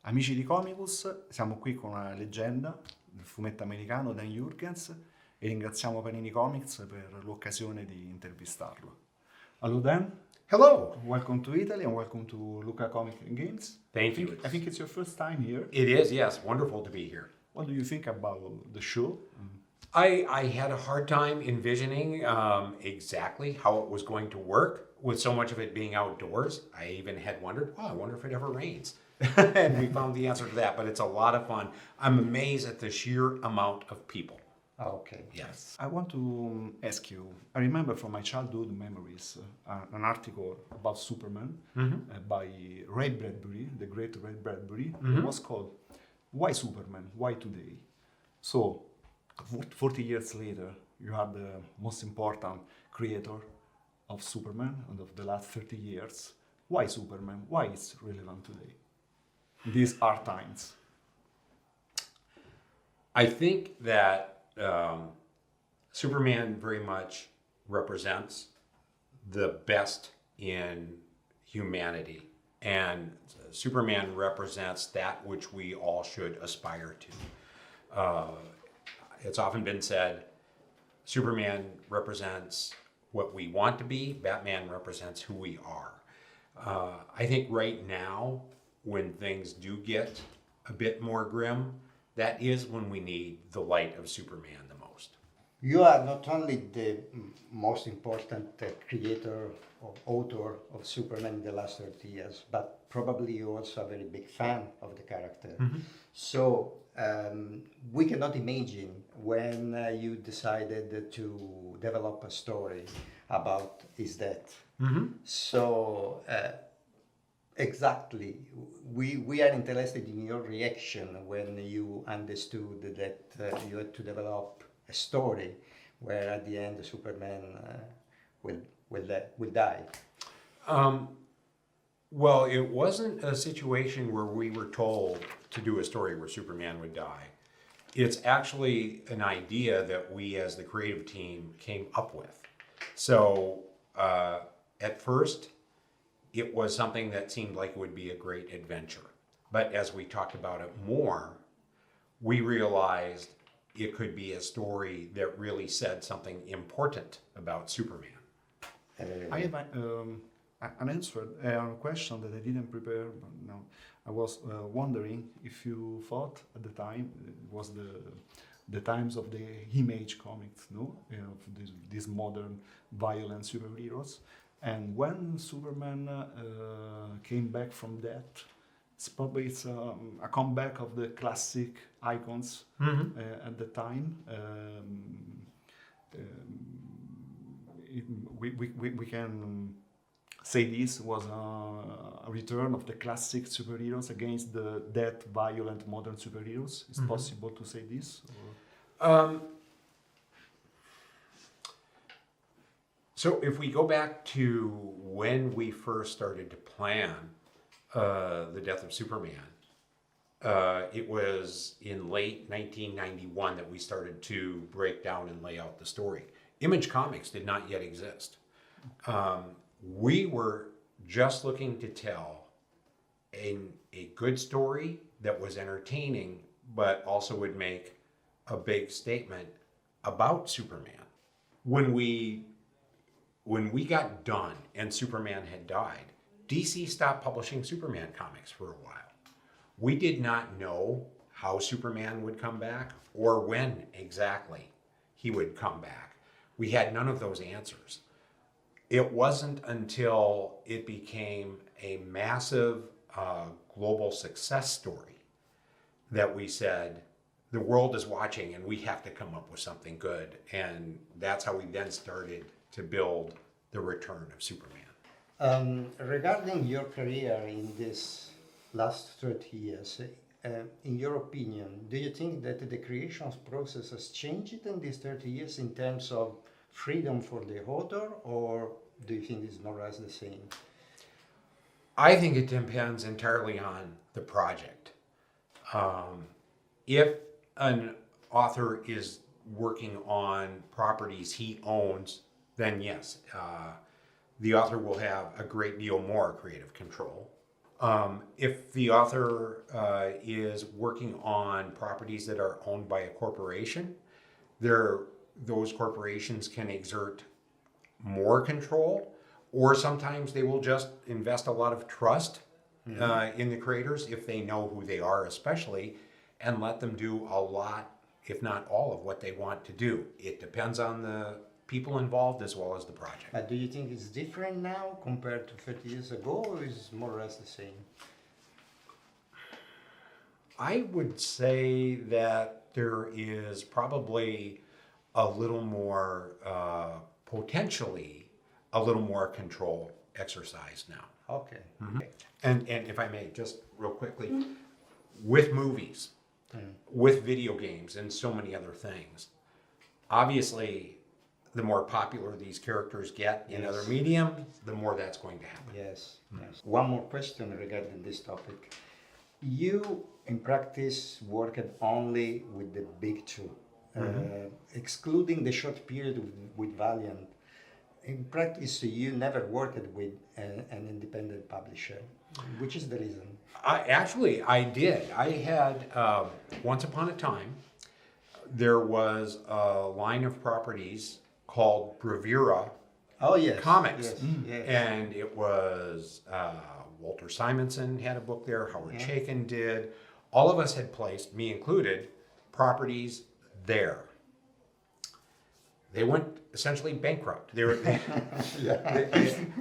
Amici di Comicus, siamo qui con una leggenda del fumetto americano, Dan Jurgens, e ringraziamo Panini Comics per l'occasione di intervistarlo. Hello Dan. Hello. Welcome to Italy and welcome to Lucca Comics Games. Thank you. I think it's your first time here. It is, yes. Wonderful to be here. What do you think about the show? I had a hard time envisioning exactly how it was going to work with so much of it being outdoors. I even had wondered, I wonder if it ever rains. And we found the answer to that, but it's a lot of fun. I'm amazed at the sheer amount of people. Okay. Yes. I want to ask you, I remember from my childhood memories an article about Superman by Ray Bradbury, the great Ray Bradbury. It was called Why Superman? Why Today? So, 40 years later, you are the most important creator of Superman and of the last 30 years. Why Superman? Why it's relevant today? These are times. I think that Superman very much represents the best in humanity. And Superman represents that which we all should aspire to. It's often been said, Superman represents what we want to be, Batman represents who we are. I think right now, when things do get a bit more grim, that is when we need the light of Superman the most. You are not only the most important creator or author of Superman in the last 30 years, but probably you're also a very big fan of the character. So we cannot imagine when you decided to develop a story about his death. So exactly, we are interested in your reaction when you understood that you had to develop a story where at the end Superman will die. Well, it wasn't a situation where we were told to do a story where Superman would die. It's actually an idea that we as the creative team came up with. So at first, it was something that seemed like it would be a great adventure. But as we talked about it more, we realized it could be a story that really said something important about Superman. I have an answer, a question that I didn't prepare. But no, I was wondering if you thought at the time it was the times of the Image comics, no, of these modern violent superheroes, and when Superman came back from death, it's a comeback of the classic icons at the time. We can say this was a return of the classic superheroes against the dead, violent modern superheroes. Is possible to say this? So if we go back to when we first started to plan the death of Superman, it was in late 1991 that we started to break down and lay out the story. Image Comics did not yet exist. We were just looking to tell a good story that was entertaining, but also would make a big statement about Superman. When we got done and Superman had died, DC stopped publishing Superman comics for a while. We did not know how Superman would come back or when exactly he would come back. We had none of those answers. It wasn't until it became a massive global success story that we said, the world is watching and we have to come up with something good. And that's how we then started to build the return of Superman. Regarding your career in this last 30 years, in your opinion, do you think that the creation process has changed in these 30 years in terms of freedom for the author, or do you think it's more or less the same? I think it depends entirely on the project. If an author is working on properties he owns, then yes, the author will have a great deal more creative control. If the author is working on properties that are owned by a corporation, those corporations can exert more control, or sometimes they will just invest a lot of trust in the creators if they know who they are, especially, and let them do a lot, if not all, of what they want to do. It depends on the people involved as well as the project. Do you think it's different now compared to 30 years ago, or is it more or less the same? I would say that there is probably a little more, potentially, a little more control exercised now. Okay. Okay. And if I may, just real quickly, with movies, with video games, and so many other things, obviously, the more popular these characters get in other mediums, the more that's going to happen. Yes, yes. One more question regarding this topic. You, in practice, worked only with the big two, excluding the short period with Valiant. In practice, you never worked with an independent publisher. Which is the reason? I did. I had, once upon a time, there was a line of properties called Bravura Comics. Yes, yes. And it was Walter Simonson had a book there, Howard Chaykin did. All of us had placed, me included, properties there. They went essentially bankrupt. They were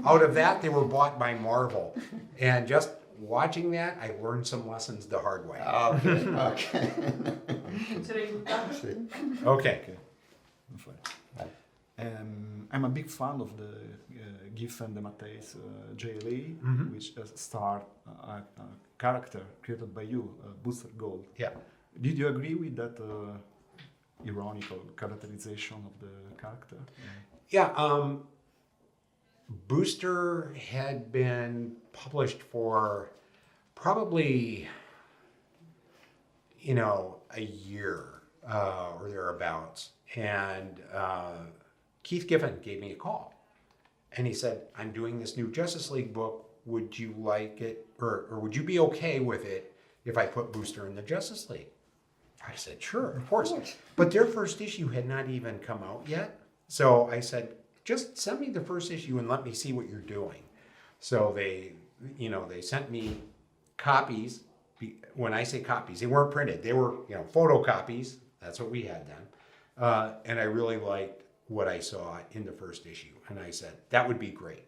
out of that, they were bought by Marvel. And just watching that, I learned some lessons the hard way. Okay, okay. Okay. Fine. I'm a big fan of the Giff and the Matteis JLA, which starred a character created by you, Booster Gold. Yeah. Did you agree with that ironical characterization of the character? Yeah. Booster had been published for probably, a year or thereabouts. And Keith Giffen gave me a call. And he said, I'm doing this new Justice League book. Would you like it, or would you be okay with it if I put Booster in the Justice League? I said, sure, of course. But their first issue had not even come out yet. So I said, just send me the first issue and let me see what you're doing. So they sent me copies. When I say copies, they weren't printed. They were, photocopies. That's what we had then. And I really liked what I saw in the first issue. And I said, that would be great.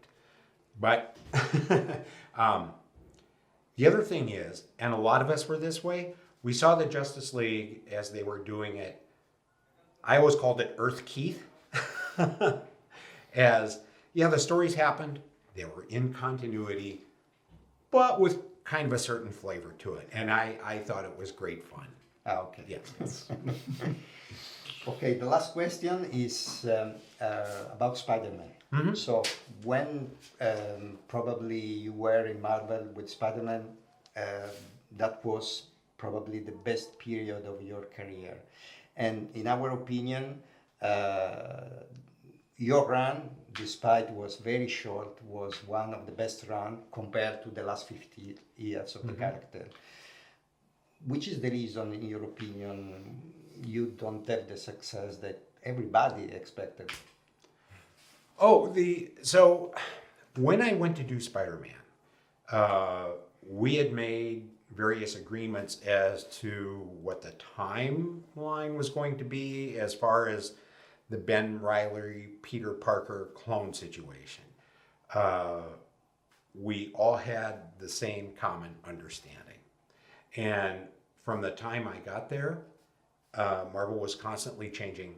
But the other thing is, and a lot of us were this way, we saw the Justice League as they were doing it. I always called it Earth Keith. As, the stories happened, they were in continuity, but with kind of a certain flavor to it. And I thought it was great fun. Okay. Yes. Okay, the last question is about Spider-Man. So when probably you were in Marvel with Spider-Man, that was probably the best period of your career. And in our opinion, your run, despite was very short, was one of the best run compared to the last 50 years of the character. Which is the reason, in your opinion, you don't have the success that everybody expected? So when I went to do Spider-Man, we had made various agreements as to what the timeline was going to be as far as the Ben Reilly, Peter Parker clone situation. We all had the same common understanding. And from the time I got there, Marvel was constantly changing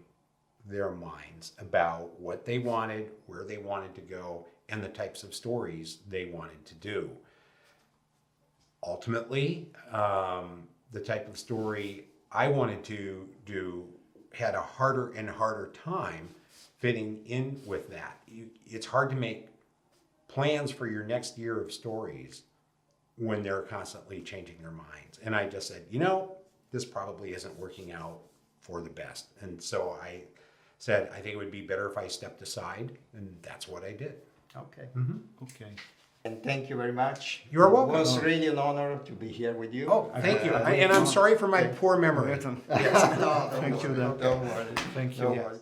their minds about what they wanted, where they wanted to go, and the types of stories they wanted to do. Ultimately, the type of story I wanted to do had a harder and harder time fitting in with that. It's hard to make plans for your next year of stories when they're constantly changing their minds. And I just said, this probably isn't working out for the best. And so I said, I think it would be better if I stepped aside, and that's what I did. Okay. Okay. And thank you very much. You're welcome. It was really an honor to be here with you. Oh, thank you. And I'm sorry for my poor memory. Thank No, Thank you, Dan. Don't worry. Thank you. Don't worry.